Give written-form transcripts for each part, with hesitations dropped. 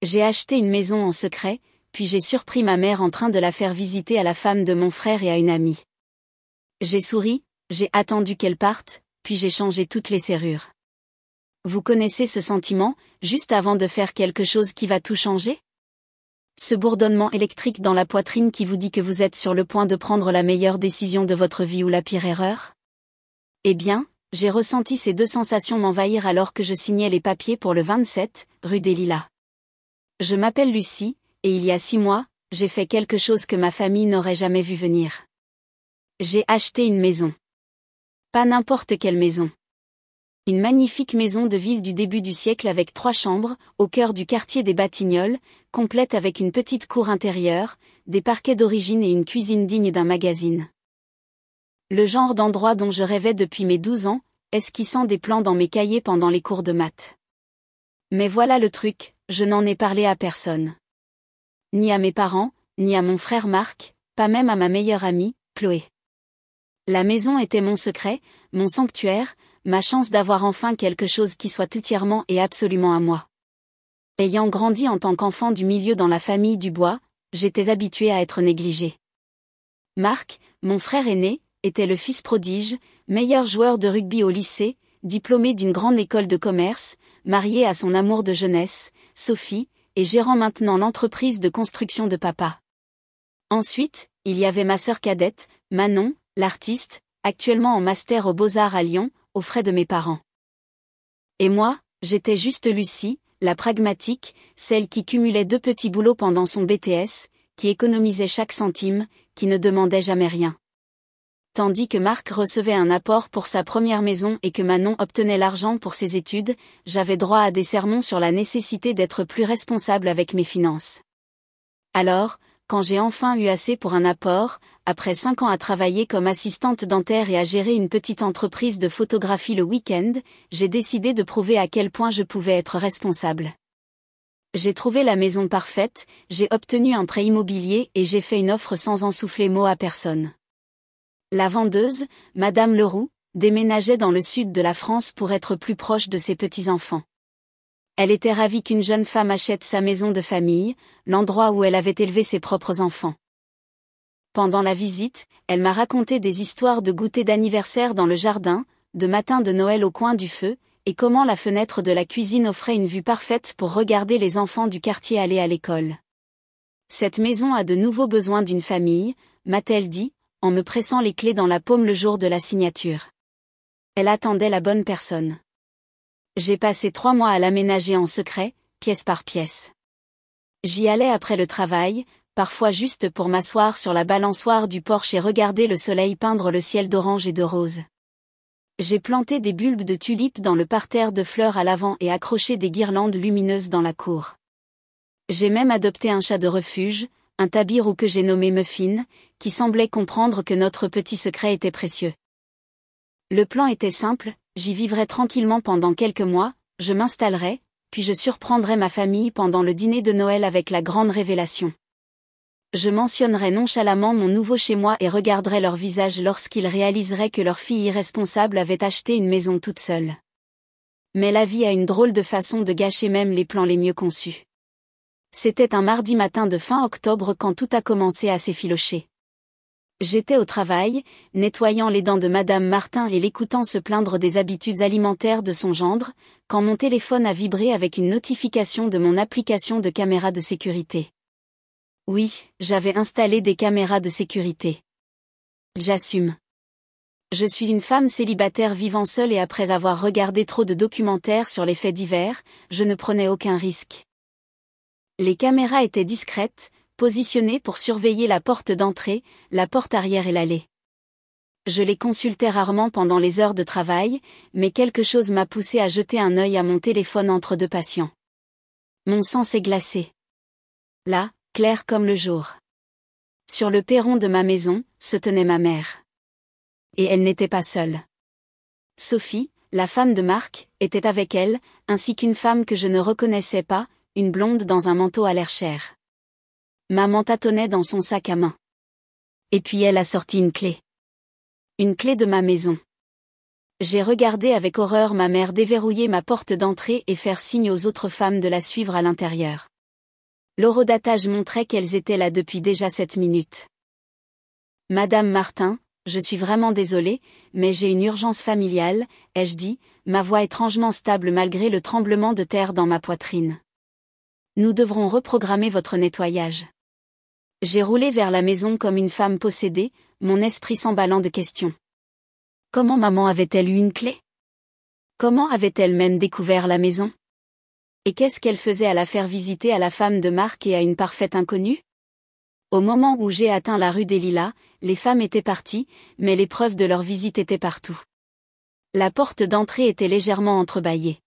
J'ai acheté une maison en secret, puis j'ai surpris ma mère en train de la faire visiter à la femme de mon frère et à une amie. J'ai souri, j'ai attendu qu'elle parte, puis j'ai changé toutes les serrures. Vous connaissez ce sentiment, juste avant de faire quelque chose qui va tout changer? Ce bourdonnement électrique dans la poitrine qui vous dit que vous êtes sur le point de prendre la meilleure décision de votre vie ou la pire erreur? Eh bien, j'ai ressenti ces deux sensations m'envahir alors que je signais les papiers pour le 27, rue des Lilas. Je m'appelle Lucie, et il y a 6 mois, j'ai fait quelque chose que ma famille n'aurait jamais vu venir. J'ai acheté une maison. Pas n'importe quelle maison. Une magnifique maison de ville du début du siècle avec 3 chambres, au cœur du quartier des Batignolles, complète avec une petite cour intérieure, des parquets d'origine et une cuisine digne d'un magazine. Le genre d'endroit dont je rêvais depuis mes 12 ans, esquissant des plans dans mes cahiers pendant les cours de maths. Mais voilà le truc, je n'en ai parlé à personne. Ni à mes parents, ni à mon frère Marc, pas même à ma meilleure amie, Chloé. La maison était mon secret, mon sanctuaire, ma chance d'avoir enfin quelque chose qui soit entièrement et absolument à moi. Ayant grandi en tant qu'enfant du milieu dans la famille Dubois, j'étais habituée à être négligée. Marc, mon frère aîné, était le fils prodige, meilleur joueur de rugby au lycée, diplômé d'une grande école de commerce, marié à son amour de jeunesse, Sophie, et gérant maintenant l'entreprise de construction de papa. Ensuite, il y avait ma sœur cadette, Manon, l'artiste, actuellement en master aux Beaux-Arts à Lyon, aux frais de mes parents. Et moi, j'étais juste Lucie, la pragmatique, celle qui cumulait 2 petits boulots pendant son BTS, qui économisait chaque centime, qui ne demandait jamais rien. Tandis que Marc recevait un apport pour sa première maison et que Manon obtenait l'argent pour ses études, j'avais droit à des sermons sur la nécessité d'être plus responsable avec mes finances. Alors, quand j'ai enfin eu assez pour un apport, après 5 ans à travailler comme assistante dentaire et à gérer une petite entreprise de photographie le week-end, j'ai décidé de prouver à quel point je pouvais être responsable. J'ai trouvé la maison parfaite, j'ai obtenu un prêt immobilier et j'ai fait une offre sans en souffler mot à personne. La vendeuse, Madame Leroux, déménageait dans le sud de la France pour être plus proche de ses petits-enfants. Elle était ravie qu'une jeune femme achète sa maison de famille, l'endroit où elle avait élevé ses propres enfants. Pendant la visite, elle m'a raconté des histoires de goûter d'anniversaire dans le jardin, de matins de Noël au coin du feu, et comment la fenêtre de la cuisine offrait une vue parfaite pour regarder les enfants du quartier aller à l'école. Cette maison a de nouveaux besoins d'une famille, m'a-t-elle dit, en me pressant les clés dans la paume le jour de la signature. Elle attendait la bonne personne. J'ai passé 3 mois à l'aménager en secret, pièce par pièce. J'y allais après le travail, parfois juste pour m'asseoir sur la balançoire du porche et regarder le soleil peindre le ciel d'orange et de rose. J'ai planté des bulbes de tulipes dans le parterre de fleurs à l'avant et accroché des guirlandes lumineuses dans la cour. J'ai même adopté un chat de refuge, un tabirou que j'ai nommé Muffin, qui semblait comprendre que notre petit secret était précieux. Le plan était simple, j'y vivrais tranquillement pendant quelques mois, je m'installerais, puis je surprendrais ma famille pendant le dîner de Noël avec la grande révélation. Je mentionnerais nonchalamment mon nouveau chez moi et regarderais leur visage lorsqu'ils réaliseraient que leur fille irresponsable avait acheté une maison toute seule. Mais la vie a une drôle de façon de gâcher même les plans les mieux conçus. C'était un mardi matin de fin octobre quand tout a commencé à s'effilocher. J'étais au travail, nettoyant les dents de Madame Martin et l'écoutant se plaindre des habitudes alimentaires de son gendre, quand mon téléphone a vibré avec une notification de mon application de caméra de sécurité. Oui, j'avais installé des caméras de sécurité. J'assume. Je suis une femme célibataire vivant seule et après avoir regardé trop de documentaires sur les faits divers, je ne prenais aucun risque. Les caméras étaient discrètes, positionnées pour surveiller la porte d'entrée, la porte arrière et l'allée. Je les consultais rarement pendant les heures de travail, mais quelque chose m'a poussé à jeter un œil à mon téléphone entre 2 patients. Mon sang s'est glacé. Là, clair comme le jour. Sur le perron de ma maison, se tenait ma mère. Et elle n'était pas seule. Sophie, la femme de Marc, était avec elle, ainsi qu'une femme que je ne reconnaissais pas, une blonde dans un manteau à l'air cher. Maman tâtonnait dans son sac à main. Et puis elle a sorti une clé. Une clé de ma maison. J'ai regardé avec horreur ma mère déverrouiller ma porte d'entrée et faire signe aux autres femmes de la suivre à l'intérieur. L'horodatage montrait qu'elles étaient là depuis déjà 7 minutes. Madame Martin, je suis vraiment désolée, mais j'ai une urgence familiale, ai-je dit, ma voix étrangement stable malgré le tremblement de terre dans ma poitrine. Nous devrons reprogrammer votre nettoyage. J'ai roulé vers la maison comme une femme possédée, mon esprit s'emballant de questions. Comment maman avait-elle eu une clé? Comment avait-elle même découvert la maison? Et qu'est-ce qu'elle faisait à la faire visiter à la femme de Marc et à une parfaite inconnue? Au moment où j'ai atteint la rue des Lilas, les femmes étaient parties, mais les preuves de leur visite étaient partout. La porte d'entrée était légèrement entrebâillée.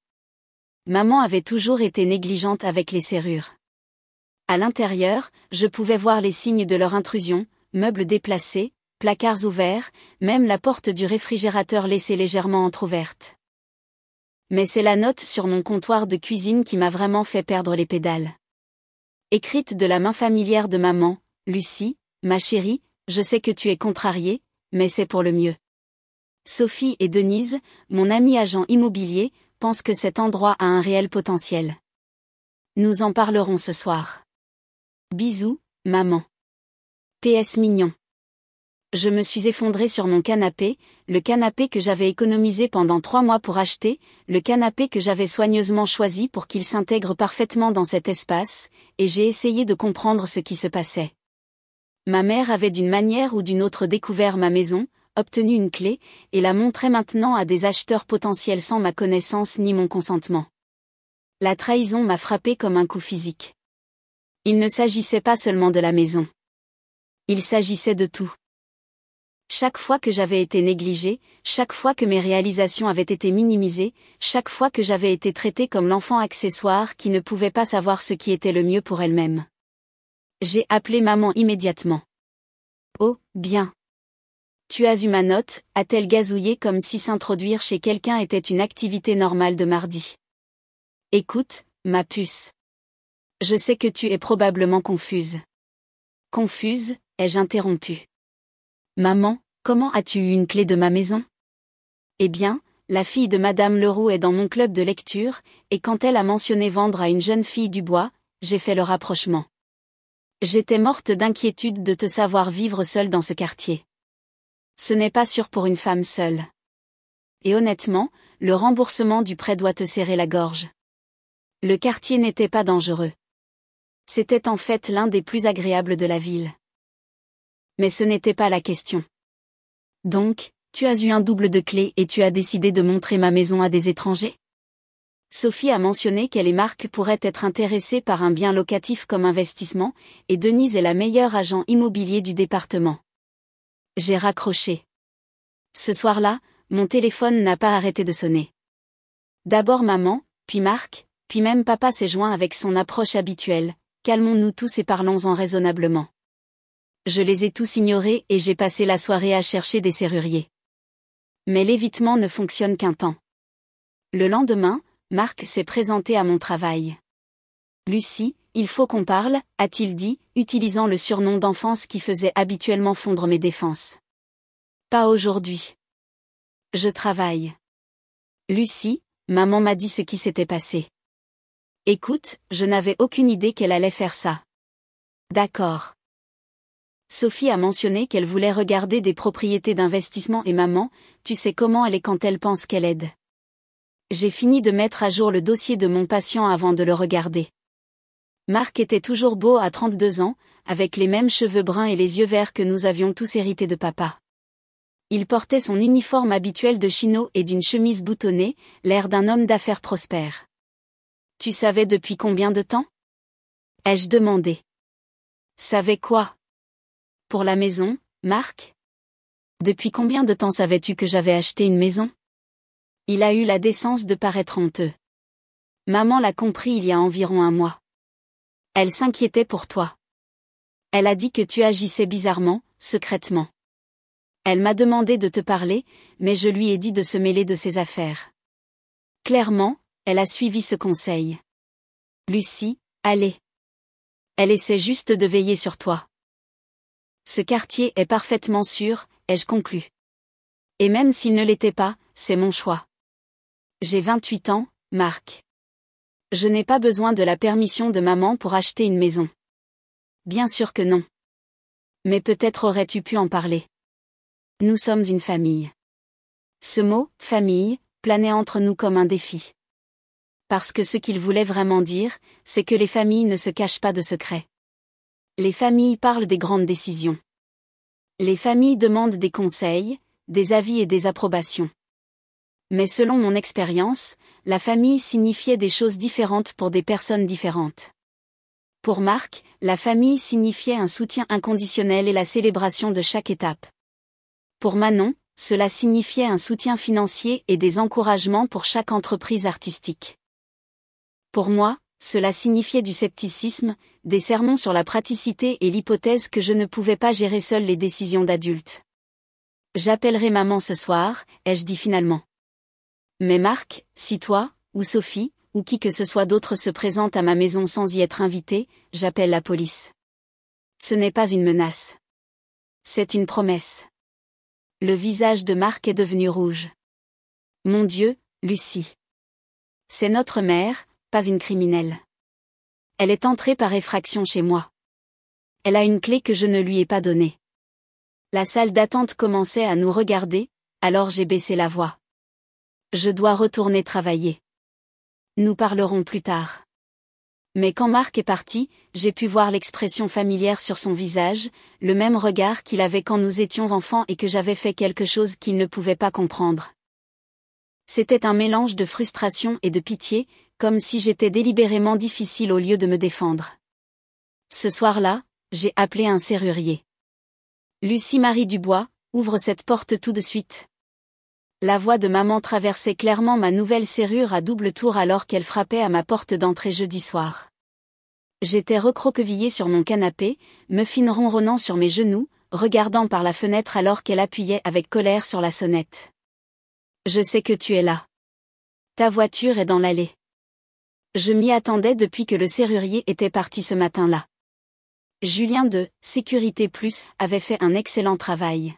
Maman avait toujours été négligente avec les serrures. À l'intérieur, je pouvais voir les signes de leur intrusion, meubles déplacés, placards ouverts, même la porte du réfrigérateur laissée légèrement entr'ouverte. Mais c'est la note sur mon comptoir de cuisine qui m'a vraiment fait perdre les pédales. Écrite de la main familière de maman, Lucie, ma chérie, je sais que tu es contrariée, mais c'est pour le mieux. Sophie et Denise, mon ami agent immobilier, pensent que cet endroit a un réel potentiel. Nous en parlerons ce soir. Bisous, maman. PS mignon. Je me suis effondrée sur mon canapé, le canapé que j'avais économisé pendant 3 mois pour acheter, le canapé que j'avais soigneusement choisi pour qu'il s'intègre parfaitement dans cet espace, et j'ai essayé de comprendre ce qui se passait. Ma mère avait d'une manière ou d'une autre découvert ma maison, obtenu une clé, et la montrait maintenant à des acheteurs potentiels sans ma connaissance ni mon consentement. La trahison m'a frappé comme un coup physique. Il ne s'agissait pas seulement de la maison. Il s'agissait de tout. Chaque fois que j'avais été négligée, chaque fois que mes réalisations avaient été minimisées, chaque fois que j'avais été traitée comme l'enfant accessoire qui ne pouvait pas savoir ce qui était le mieux pour elle-même. J'ai appelé maman immédiatement. Oh, bien. Tu as eu ma note, a-t-elle gazouillé comme si s'introduire chez quelqu'un était une activité normale de mardi. Écoute, ma puce. Je sais que tu es probablement confuse. Confuse, ai-je interrompu. Maman, comment as-tu eu une clé de ma maison? Eh bien, la fille de Madame Leroux est dans mon club de lecture, et quand elle a mentionné vendre à une jeune fille du bois, j'ai fait le rapprochement. J'étais morte d'inquiétude de te savoir vivre seule dans ce quartier. Ce n'est pas sûr pour une femme seule. Et honnêtement, le remboursement du prêt doit te serrer la gorge. Le quartier n'était pas dangereux. C'était en fait l'un des plus agréables de la ville. Mais ce n'était pas la question. Donc, tu as eu un double de clés et tu as décidé de montrer ma maison à des étrangers? Sophie a mentionné qu'elle et Marc pourraient être intéressés par un bien locatif comme investissement, et Denise est la meilleure agent immobilier du département. J'ai raccroché. Ce soir-là, mon téléphone n'a pas arrêté de sonner. D'abord maman, puis Marc, puis même papa s'est joint avec son approche habituelle. Calmons-nous tous et parlons-en raisonnablement. Je les ai tous ignorés et j'ai passé la soirée à chercher des serruriers. Mais l'évitement ne fonctionne qu'un temps. Le lendemain, Marc s'est présenté à mon travail. Lucie, il faut qu'on parle, a-t-il dit, utilisant le surnom d'enfance qui faisait habituellement fondre mes défenses. Pas aujourd'hui. Je travaille. Lucie, maman m'a dit ce qui s'était passé. Écoute, je n'avais aucune idée qu'elle allait faire ça. D'accord. Sophie a mentionné qu'elle voulait regarder des propriétés d'investissement et maman, tu sais comment elle est quand elle pense qu'elle aide. J'ai fini de mettre à jour le dossier de mon patient avant de le regarder. Marc était toujours beau à 32 ans, avec les mêmes cheveux bruns et les yeux verts que nous avions tous hérités de papa. Il portait son uniforme habituel de chino et d'une chemise boutonnée, l'air d'un homme d'affaires prospère. Tu savais depuis combien de temps? Ai-je demandé. Savais quoi? Pour la maison, Marc? Depuis combien de temps savais-tu que j'avais acheté une maison? Il a eu la décence de paraître honteux. Maman l'a compris il y a environ 1 mois. Elle s'inquiétait pour toi. Elle a dit que tu agissais bizarrement, secrètement. Elle m'a demandé de te parler, mais je lui ai dit de se mêler de ses affaires. Clairement, elle a suivi ce conseil. Lucie, allez. Elle essaie juste de veiller sur toi. Ce quartier est parfaitement sûr, ai-je conclu. Et même s'il ne l'était pas, c'est mon choix. J'ai 28 ans, Marc. Je n'ai pas besoin de la permission de maman pour acheter une maison. Bien sûr que non. Mais peut-être aurais-tu pu en parler. Nous sommes une famille. Ce mot, famille, planait entre nous comme un défi. Parce que ce qu'il voulait vraiment dire, c'est que les familles ne se cachent pas de secrets. Les familles parlent des grandes décisions. Les familles demandent des conseils, des avis et des approbations. Mais selon mon expérience, la famille signifiait des choses différentes pour des personnes différentes. Pour Marc, la famille signifiait un soutien inconditionnel et la célébration de chaque étape. Pour Manon, cela signifiait un soutien financier et des encouragements pour chaque entreprise artistique. Pour moi, cela signifiait du scepticisme, des sermons sur la praticité et l'hypothèse que je ne pouvais pas gérer seule les décisions d'adultes. J'appellerai maman ce soir, ai-je dit finalement. Mais Marc, si toi, ou Sophie, ou qui que ce soit d'autre se présente à ma maison sans y être invité, j'appelle la police. Ce n'est pas une menace. C'est une promesse. Le visage de Marc est devenu rouge. Mon Dieu, Lucie. C'est notre mère, pas une criminelle. Elle est entrée par effraction chez moi. Elle a une clé que je ne lui ai pas donnée. La salle d'attente commençait à nous regarder, alors j'ai baissé la voix. Je dois retourner travailler. Nous parlerons plus tard. Mais quand Marc est parti, j'ai pu voir l'expression familière sur son visage, le même regard qu'il avait quand nous étions enfants et que j'avais fait quelque chose qu'il ne pouvait pas comprendre. C'était un mélange de frustration et de pitié, comme si j'étais délibérément difficile au lieu de me défendre. Ce soir-là, j'ai appelé un serrurier. Lucie-Marie Dubois, ouvre cette porte tout de suite. La voix de maman traversait clairement ma nouvelle serrure à double tour alors qu'elle frappait à ma porte d'entrée jeudi soir. J'étais recroquevillée sur mon canapé, Muffin ronronnant sur mes genoux, regardant par la fenêtre alors qu'elle appuyait avec colère sur la sonnette. Je sais que tu es là. Ta voiture est dans l'allée. Je m'y attendais depuis que le serrurier était parti ce matin-là. Julien de Sécurité Plus avait fait un excellent travail.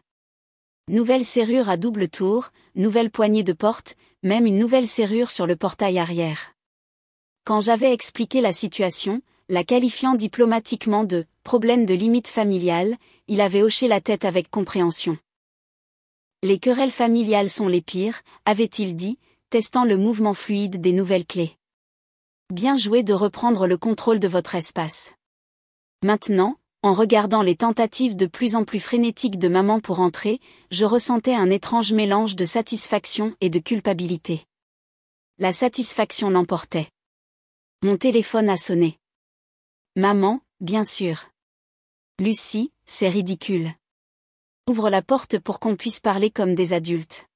Nouvelle serrure à double tour, nouvelle poignée de porte, même une nouvelle serrure sur le portail arrière. Quand j'avais expliqué la situation, la qualifiant diplomatiquement de « problème de limite familiale », il avait hoché la tête avec compréhension. Les querelles familiales sont les pires, avait-il dit, testant le mouvement fluide des nouvelles clés. Bien joué de reprendre le contrôle de votre espace. Maintenant, en regardant les tentatives de plus en plus frénétiques de maman pour entrer, je ressentais un étrange mélange de satisfaction et de culpabilité. La satisfaction l'emportait. Mon téléphone a sonné. Maman, bien sûr. Lucie, c'est ridicule. Ouvre la porte pour qu'on puisse parler comme des adultes.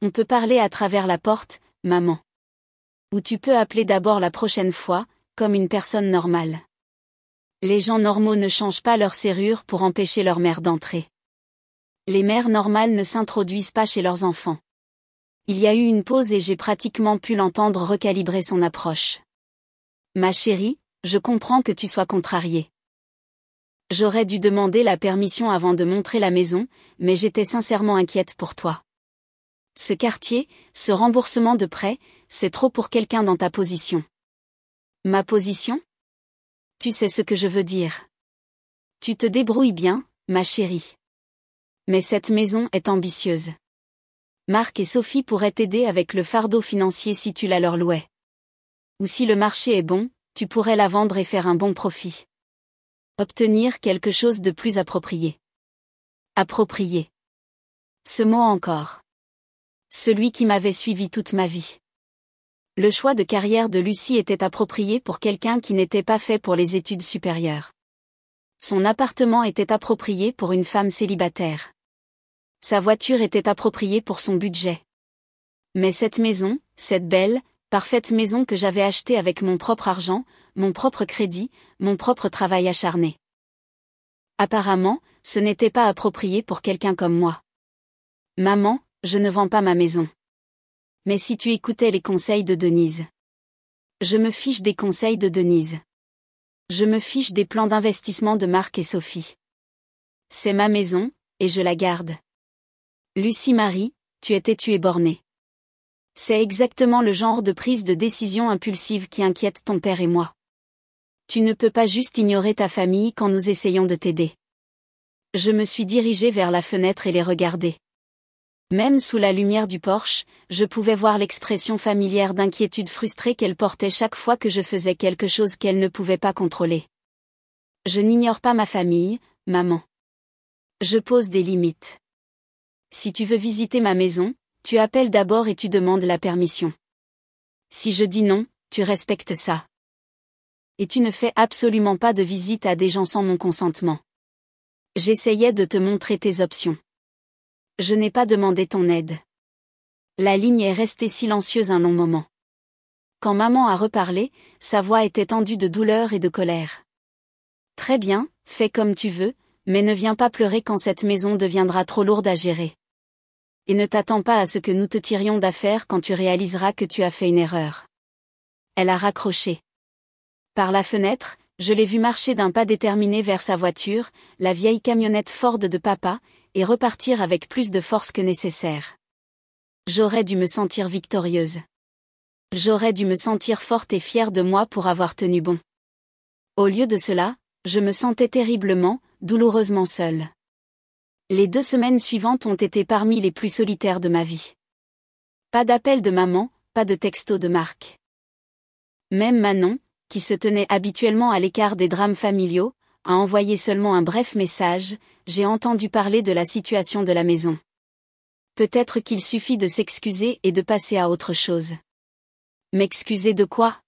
On peut parler à travers la porte, maman. Ou tu peux appeler d'abord la prochaine fois, comme une personne normale. Les gens normaux ne changent pas leur serrure pour empêcher leur mère d'entrer. Les mères normales ne s'introduisent pas chez leurs enfants. Il y a eu une pause et j'ai pratiquement pu l'entendre recalibrer son approche. Ma chérie, je comprends que tu sois contrariée. J'aurais dû demander la permission avant de montrer la maison, mais j'étais sincèrement inquiète pour toi. Ce quartier, ce remboursement de prêt, c'est trop pour quelqu'un dans ta position. Ma position ? Tu sais ce que je veux dire. Tu te débrouilles bien, ma chérie. Mais cette maison est ambitieuse. Marc et Sophie pourraient t'aider avec le fardeau financier si tu la leur louais. Ou si le marché est bon, tu pourrais la vendre et faire un bon profit. Obtenir quelque chose de plus approprié. Approprié. Ce mot encore. Celui qui m'avait suivi toute ma vie. Le choix de carrière de Lucie était approprié pour quelqu'un qui n'était pas fait pour les études supérieures. Son appartement était approprié pour une femme célibataire. Sa voiture était appropriée pour son budget. Mais cette maison, cette belle, parfaite maison que j'avais achetée avec mon propre argent, mon propre crédit, mon propre travail acharné. Apparemment, ce n'était pas approprié pour quelqu'un comme moi. Maman, je ne vends pas ma maison. Mais si tu écoutais les conseils de Denise. Je me fiche des conseils de Denise. Je me fiche des plans d'investissement de Marc et Sophie. C'est ma maison, et je la garde. Lucie-Marie, tu es têtue et bornée. C'est exactement le genre de prise de décision impulsive qui inquiète ton père et moi. Tu ne peux pas juste ignorer ta famille quand nous essayons de t'aider. Je me suis dirigée vers la fenêtre et les regarder. Même sous la lumière du porche, je pouvais voir l'expression familière d'inquiétude frustrée qu'elle portait chaque fois que je faisais quelque chose qu'elle ne pouvait pas contrôler. Je n'ignore pas ma famille, maman. Je pose des limites. Si tu veux visiter ma maison, tu appelles d'abord et tu demandes la permission. Si je dis non, tu respectes ça. Et tu ne fais absolument pas de visite à des gens sans mon consentement. J'essayais de te montrer tes options. Je n'ai pas demandé ton aide. La ligne est restée silencieuse un long moment. Quand maman a reparlé, sa voix était tendue de douleur et de colère. Très bien, fais comme tu veux, mais ne viens pas pleurer quand cette maison deviendra trop lourde à gérer. Et ne t'attends pas à ce que nous te tirions d'affaire quand tu réaliseras que tu as fait une erreur. Elle a raccroché. Par la fenêtre, je l'ai vue marcher d'un pas déterminé vers sa voiture, la vieille camionnette Ford de papa, et repartir avec plus de force que nécessaire. J'aurais dû me sentir victorieuse. J'aurais dû me sentir forte et fière de moi pour avoir tenu bon. Au lieu de cela, je me sentais terriblement, douloureusement seule. Les 2 semaines suivantes ont été parmi les plus solitaires de ma vie. Pas d'appel de maman, pas de texto de Marc. Même Manon, qui se tenait habituellement à l'écart des drames familiaux, a envoyé seulement un bref message: j'ai entendu parler de la situation de la maison. Peut-être qu'il suffit de s'excuser et de passer à autre chose. M'excuser de quoi?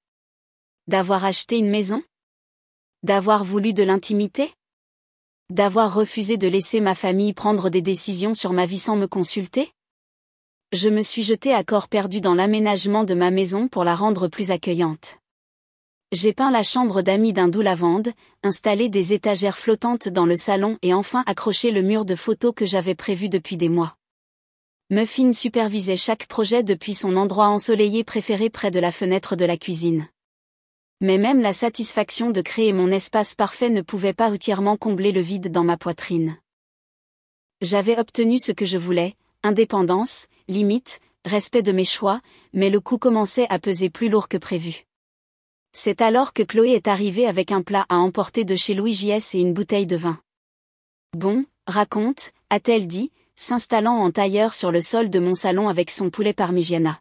D'avoir acheté une maison? D'avoir voulu de l'intimité? D'avoir refusé de laisser ma famille prendre des décisions sur ma vie sans me consulter? Je me suis jetée à corps perdu dans l'aménagement de ma maison pour la rendre plus accueillante. J'ai peint la chambre d'amis d'un doux lavande, installé des étagères flottantes dans le salon et enfin accroché le mur de photos que j'avais prévu depuis des mois. Muffin supervisait chaque projet depuis son endroit ensoleillé préféré près de la fenêtre de la cuisine. Mais même la satisfaction de créer mon espace parfait ne pouvait pas entièrement combler le vide dans ma poitrine. J'avais obtenu ce que je voulais, indépendance, limite, respect de mes choix, mais le coup commençait à peser plus lourd que prévu. C'est alors que Chloé est arrivée avec un plat à emporter de chez Louis JS et une bouteille de vin. Bon, raconte, a-t-elle dit, s'installant en tailleur sur le sol de mon salon avec son poulet parmigiana.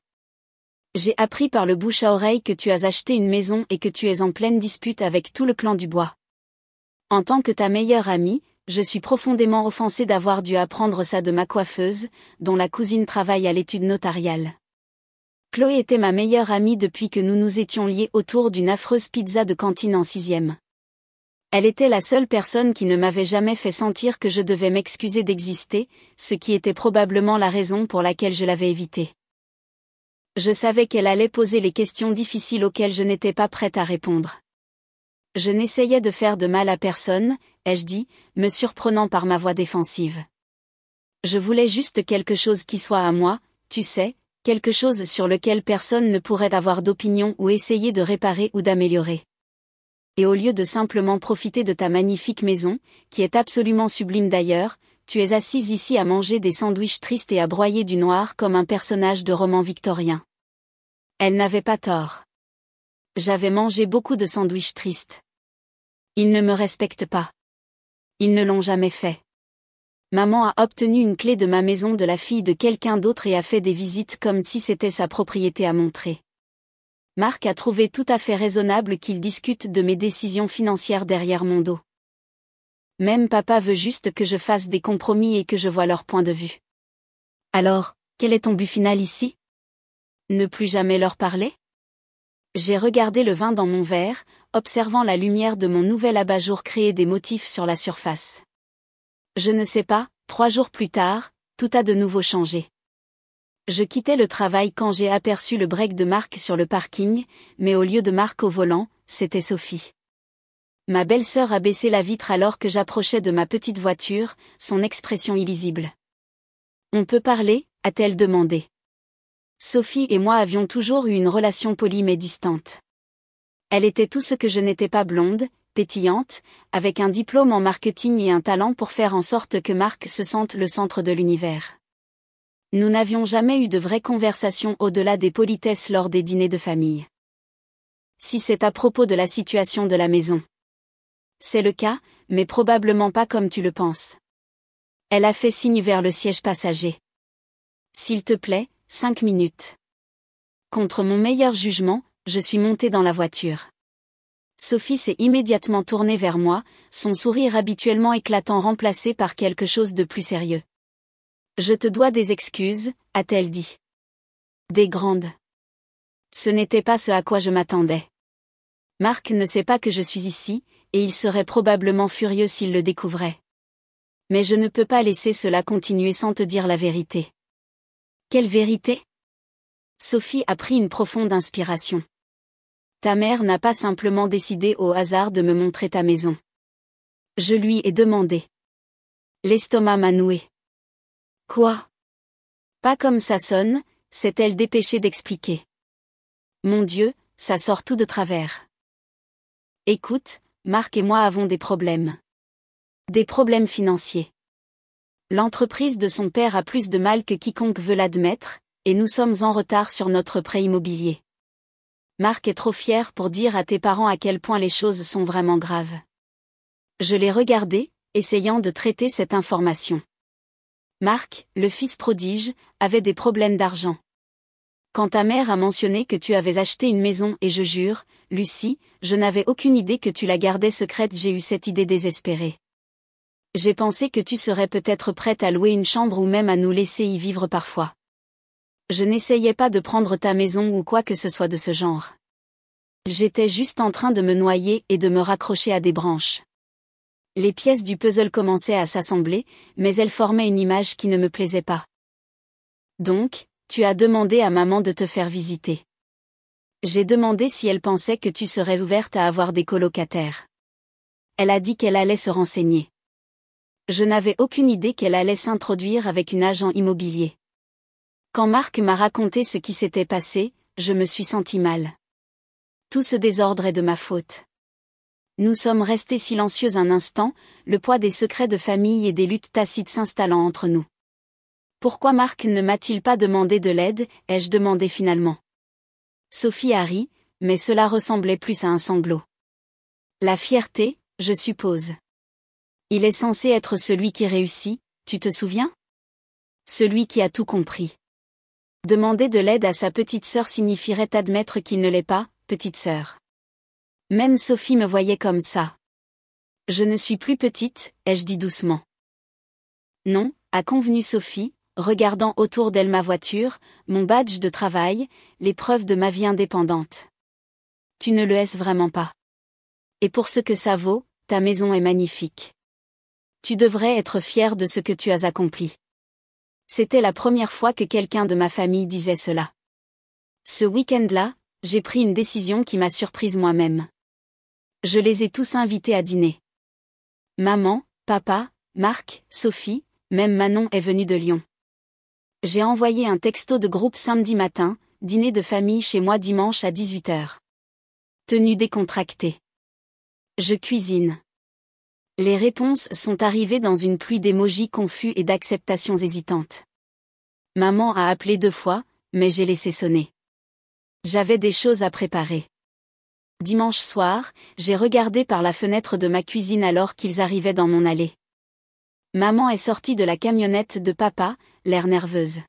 J'ai appris par le bouche à oreille que tu as acheté une maison et que tu es en pleine dispute avec tout le clan Dubois. En tant que ta meilleure amie, je suis profondément offensée d'avoir dû apprendre ça de ma coiffeuse, dont la cousine travaille à l'étude notariale. Chloé était ma meilleure amie depuis que nous nous étions liés autour d'une affreuse pizza de cantine en 6e. Elle était la seule personne qui ne m'avait jamais fait sentir que je devais m'excuser d'exister, ce qui était probablement la raison pour laquelle je l'avais évitée. Je savais qu'elle allait poser les questions difficiles auxquelles je n'étais pas prête à répondre. Je n'essayais de faire de mal à personne, ai-je dit, me surprenant par ma voix défensive. Je voulais juste quelque chose qui soit à moi, tu sais, quelque chose sur lequel personne ne pourrait avoir d'opinion ou essayer de réparer ou d'améliorer. Et au lieu de simplement profiter de ta magnifique maison, qui est absolument sublime d'ailleurs, tu es assise ici à manger des sandwichs tristes et à broyer du noir comme un personnage de roman victorien. Elle n'avait pas tort. J'avais mangé beaucoup de sandwichs tristes. Ils ne me respectent pas. Ils ne l'ont jamais fait. Maman a obtenu une clé de ma maison de la fille de quelqu'un d'autre et a fait des visites comme si c'était sa propriété à montrer. Marc a trouvé tout à fait raisonnable qu'il discute de mes décisions financières derrière mon dos. Même papa veut juste que je fasse des compromis et que je voie leur point de vue. Alors, quel est ton but final ici? Ne plus jamais leur parler? J'ai regardé le vin dans mon verre, observant la lumière de mon nouvel abat-jour créer des motifs sur la surface. Je ne sais pas, 3 jours plus tard, tout a de nouveau changé. Je quittais le travail quand j'ai aperçu le break de Marc sur le parking, mais au lieu de Marc au volant, c'était Sophie. Ma belle-sœur a baissé la vitre alors que j'approchais de ma petite voiture, son expression illisible. On peut parler, a-t-elle demandé. Sophie et moi avions toujours eu une relation polie mais distante. Elle était tout ce que je n'étais pas, blonde, pétillante, avec un diplôme en marketing et un talent pour faire en sorte que Marc se sente le centre de l'univers. Nous n'avions jamais eu de vraie conversation au-delà des politesses lors des dîners de famille. Si c'est à propos de la situation de la maison. C'est le cas, mais probablement pas comme tu le penses. Elle a fait signe vers le siège passager. S'il te plaît, 5 minutes. Contre mon meilleur jugement, je suis montée dans la voiture. Sophie s'est immédiatement tournée vers moi, son sourire habituellement éclatant remplacé par quelque chose de plus sérieux. Je te dois des excuses, a-t-elle dit. Des grandes. Ce n'était pas ce à quoi je m'attendais. Marc ne sait pas que je suis ici, et il serait probablement furieux s'il le découvrait. Mais je ne peux pas laisser cela continuer sans te dire la vérité. Quelle vérité ? Sophie a pris une profonde inspiration. Ta mère n'a pas simplement décidé au hasard de me montrer ta maison. Je lui ai demandé. L'estomac m'a noué. Quoi ? Pas comme ça sonne, s'est-elle dépêchée d'expliquer. Mon Dieu, ça sort tout de travers. Écoute, Marc et moi avons des problèmes. Des problèmes financiers. L'entreprise de son père a plus de mal que quiconque veut l'admettre, et nous sommes en retard sur notre prêt immobilier. Marc est trop fier pour dire à tes parents à quel point les choses sont vraiment graves. Je l'ai regardé, essayant de traiter cette information. Marc, le fils prodige, avait des problèmes d'argent. Quand ta mère a mentionné que tu avais acheté une maison et je jure, Lucie, je n'avais aucune idée que tu la gardais secrète. J'ai eu cette idée désespérée. J'ai pensé que tu serais peut-être prête à louer une chambre ou même à nous laisser y vivre parfois. Je n'essayais pas de prendre ta maison ou quoi que ce soit de ce genre. J'étais juste en train de me noyer et de me raccrocher à des branches. Les pièces du puzzle commençaient à s'assembler, mais elles formaient une image qui ne me plaisait pas. Donc, tu as demandé à maman de te faire visiter. J'ai demandé si elle pensait que tu serais ouverte à avoir des colocataires. Elle a dit qu'elle allait se renseigner. Je n'avais aucune idée qu'elle allait s'introduire avec une agent immobilier. Quand Marc m'a raconté ce qui s'était passé, je me suis sentie mal. Tout ce désordre est de ma faute. Nous sommes restés silencieux un instant, le poids des secrets de famille et des luttes tacites s'installant entre nous. Pourquoi Marc ne m'a-t-il pas demandé de l'aide, ai-je demandé finalement. Sophie a ri, mais cela ressemblait plus à un sanglot. La fierté, je suppose. Il est censé être celui qui réussit, tu te souviens ? Celui qui a tout compris. Demander de l'aide à sa petite sœur signifierait admettre qu'il ne l'est pas, petite sœur. Même Sophie me voyait comme ça. Je ne suis plus petite, ai-je dit doucement. Non, a convenu Sophie, regardant autour d'elle ma voiture, mon badge de travail, les preuves de ma vie indépendante. Tu ne le es vraiment pas. Et pour ce que ça vaut, ta maison est magnifique. Tu devrais être fière de ce que tu as accompli. C'était la première fois que quelqu'un de ma famille disait cela. Ce week-end-là, j'ai pris une décision qui m'a surprise moi-même. Je les ai tous invités à dîner. Maman, papa, Marc, Sophie, même Manon est venue de Lyon. J'ai envoyé un texto de groupe samedi matin, dîner de famille chez moi dimanche à 18h. Tenue décontractée. Je cuisine. Les réponses sont arrivées dans une pluie d'émojis confus et d'acceptations hésitantes. Maman a appelé 2 fois, mais j'ai laissé sonner. J'avais des choses à préparer. Dimanche soir, j'ai regardé par la fenêtre de ma cuisine alors qu'ils arrivaient dans mon allée. Maman est sortie de la camionnette de papa, l'air nerveuse.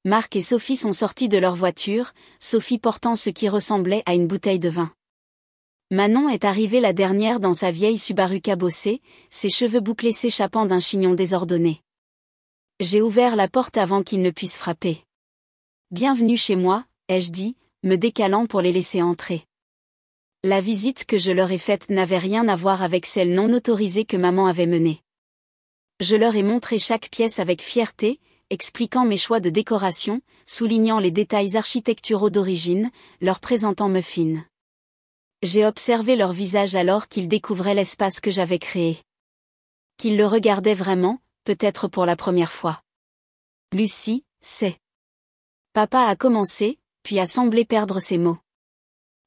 Marc et Sophie sont sortis de leur voiture, Sophie portant ce qui ressemblait à une bouteille de vin. Manon est arrivée la dernière dans sa vieille Subaru cabossée, ses cheveux bouclés s'échappant d'un chignon désordonné. J'ai ouvert la porte avant qu'ils ne puissent frapper. Bienvenue chez moi, ai-je dit, me décalant pour les laisser entrer. La visite que je leur ai faite n'avait rien à voir avec celle non autorisée que maman avait menée. Je leur ai montré chaque pièce avec fierté, expliquant mes choix de décoration, soulignant les détails architecturaux d'origine, leur présentant Muffin. J'ai observé leur visage alors qu'ils découvraient l'espace que j'avais créé. Qu'ils le regardaient vraiment, peut-être pour la première fois. Lucie, c'est... Papa a commencé, puis a semblé perdre ses mots.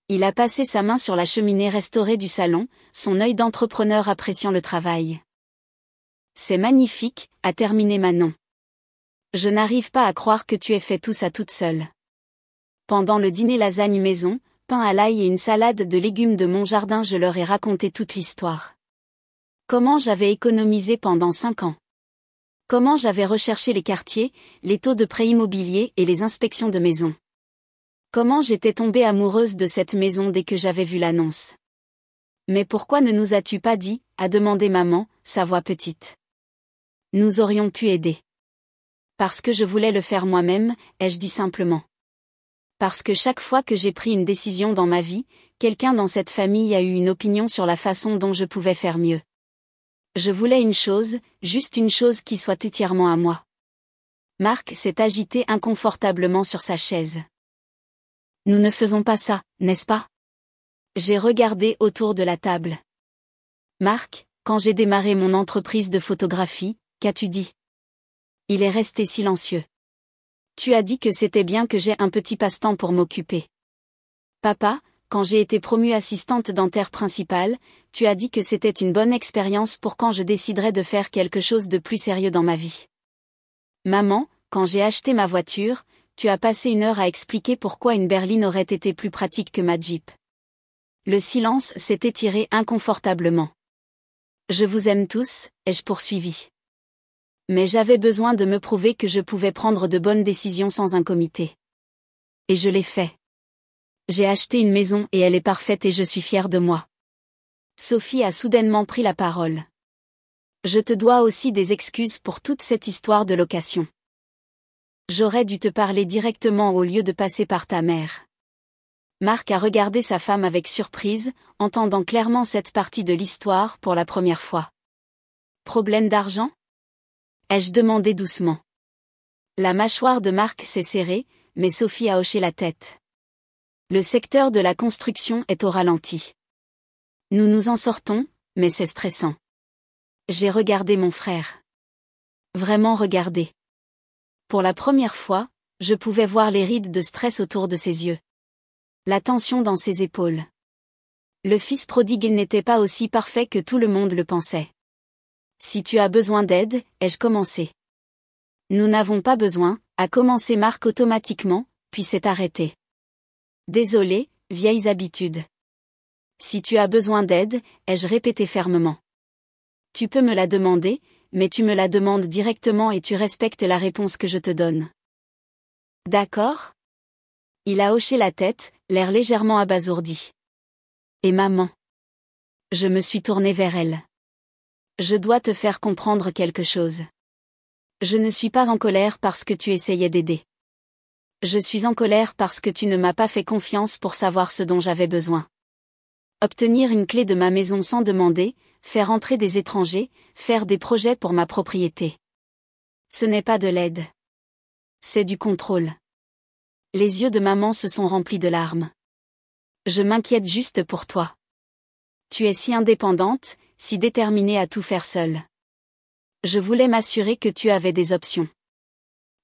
Il a passé sa main sur la cheminée restaurée du salon, son œil d'entrepreneur appréciant le travail. C'est magnifique, a terminé Manon. Je n'arrive pas à croire que tu aies fait tout ça toute seule. Pendant le dîner lasagne maison, pain à l'ail et une salade de légumes de mon jardin, je leur ai raconté toute l'histoire. Comment j'avais économisé pendant 5 ans. Comment j'avais recherché les quartiers, les taux de prêt immobilier et les inspections de maisons. Comment j'étais tombée amoureuse de cette maison dès que j'avais vu l'annonce. Mais pourquoi ne nous as-tu pas dit, a demandé maman, sa voix petite. Nous aurions pu aider. Parce que je voulais le faire moi-même, ai-je dit simplement. Parce que chaque fois que j'ai pris une décision dans ma vie, quelqu'un dans cette famille a eu une opinion sur la façon dont je pouvais faire mieux. Je voulais une chose, juste une chose qui soit entièrement à moi. Marc s'est agité inconfortablement sur sa chaise. Nous ne faisons pas ça, n'est-ce pas? J'ai regardé autour de la table. Marc, quand j'ai démarré mon entreprise de photographie, qu'as-tu dit? Il est resté silencieux. Tu as dit que c'était bien que j'ai un petit passe-temps pour m'occuper. Papa, quand j'ai été promue assistante dentaire principale, tu as dit que c'était une bonne expérience pour quand je déciderais de faire quelque chose de plus sérieux dans ma vie. Maman, quand j'ai acheté ma voiture, tu as passé 1 heure à expliquer pourquoi une berline aurait été plus pratique que ma Jeep. Le silence s'est étiré inconfortablement. Je vous aime tous, ai-je poursuivi. Mais j'avais besoin de me prouver que je pouvais prendre de bonnes décisions sans un comité. Et je l'ai fait. J'ai acheté une maison et elle est parfaite et je suis fière de moi. Sophie a soudainement pris la parole. Je te dois aussi des excuses pour toute cette histoire de location. J'aurais dû te parler directement au lieu de passer par ta mère. Marc a regardé sa femme avec surprise, entendant clairement cette partie de l'histoire pour la première fois. Problème d'argent? Ai-je demandé doucement. La mâchoire de Marc s'est serrée, mais Sophie a hoché la tête. Le secteur de la construction est au ralenti. Nous nous en sortons, mais c'est stressant. J'ai regardé mon frère. Vraiment regardé. Pour la première fois, je pouvais voir les rides de stress autour de ses yeux. La tension dans ses épaules. Le fils prodigue n'était pas aussi parfait que tout le monde le pensait. Si tu as besoin d'aide, ai-je commencé. Nous n'avons pas besoin, a commencé Marc automatiquement, puis s'est arrêté. Désolé, vieilles habitudes. Si tu as besoin d'aide, ai-je répété fermement. Tu peux me la demander, mais tu me la demandes directement et tu respectes la réponse que je te donne. D'accord? Il a hoché la tête, l'air légèrement abasourdi. Et maman? Je me suis tournée vers elle. Je dois te faire comprendre quelque chose. Je ne suis pas en colère parce que tu essayais d'aider. Je suis en colère parce que tu ne m'as pas fait confiance pour savoir ce dont j'avais besoin. Obtenir une clé de ma maison sans demander, faire entrer des étrangers, faire des projets pour ma propriété. Ce n'est pas de l'aide. C'est du contrôle. Les yeux de maman se sont remplis de larmes. Je m'inquiète juste pour toi. Tu es si indépendante, si déterminée à tout faire seule. Je voulais m'assurer que tu avais des options.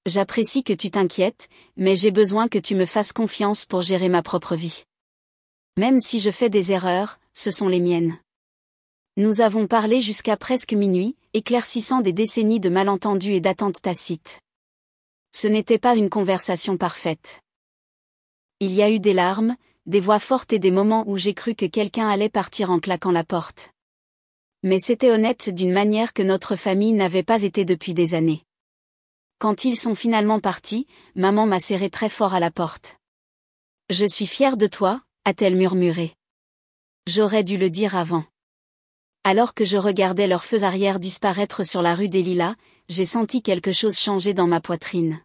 J'apprécie que tu t'inquiètes, mais j'ai besoin que tu me fasses confiance pour gérer ma propre vie. Même si je fais des erreurs, ce sont les miennes. Nous avons parlé jusqu'à presque minuit, éclaircissant des décennies de malentendus et d'attentes tacites. Ce n'était pas une conversation parfaite. Il y a eu des larmes, des voix fortes et des moments où j'ai cru que quelqu'un allait partir en claquant la porte. Mais c'était honnête d'une manière que notre famille n'avait pas été depuis des années. Quand ils sont finalement partis, maman m'a serré très fort à la porte. Je suis fière de toi, a-t-elle murmuré. J'aurais dû le dire avant. Alors que je regardais leur feu arrière disparaître sur la rue des Lilas, j'ai senti quelque chose changer dans ma poitrine.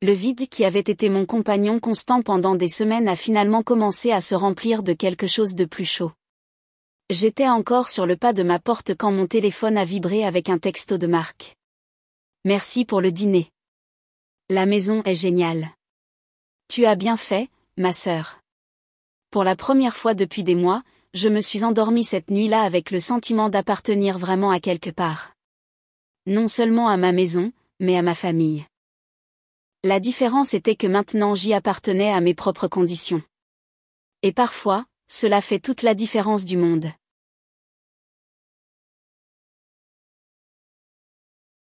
Le vide qui avait été mon compagnon constant pendant des semaines a finalement commencé à se remplir de quelque chose de plus chaud. J'étais encore sur le pas de ma porte quand mon téléphone a vibré avec un texto de Marc. Merci pour le dîner. La maison est géniale. Tu as bien fait, ma sœur. Pour la première fois depuis des mois, je me suis endormie cette nuit-là avec le sentiment d'appartenir vraiment à quelque part. Non seulement à ma maison, mais à ma famille. La différence était que maintenant j'y appartenais à mes propres conditions. Et parfois, cela fait toute la différence du monde.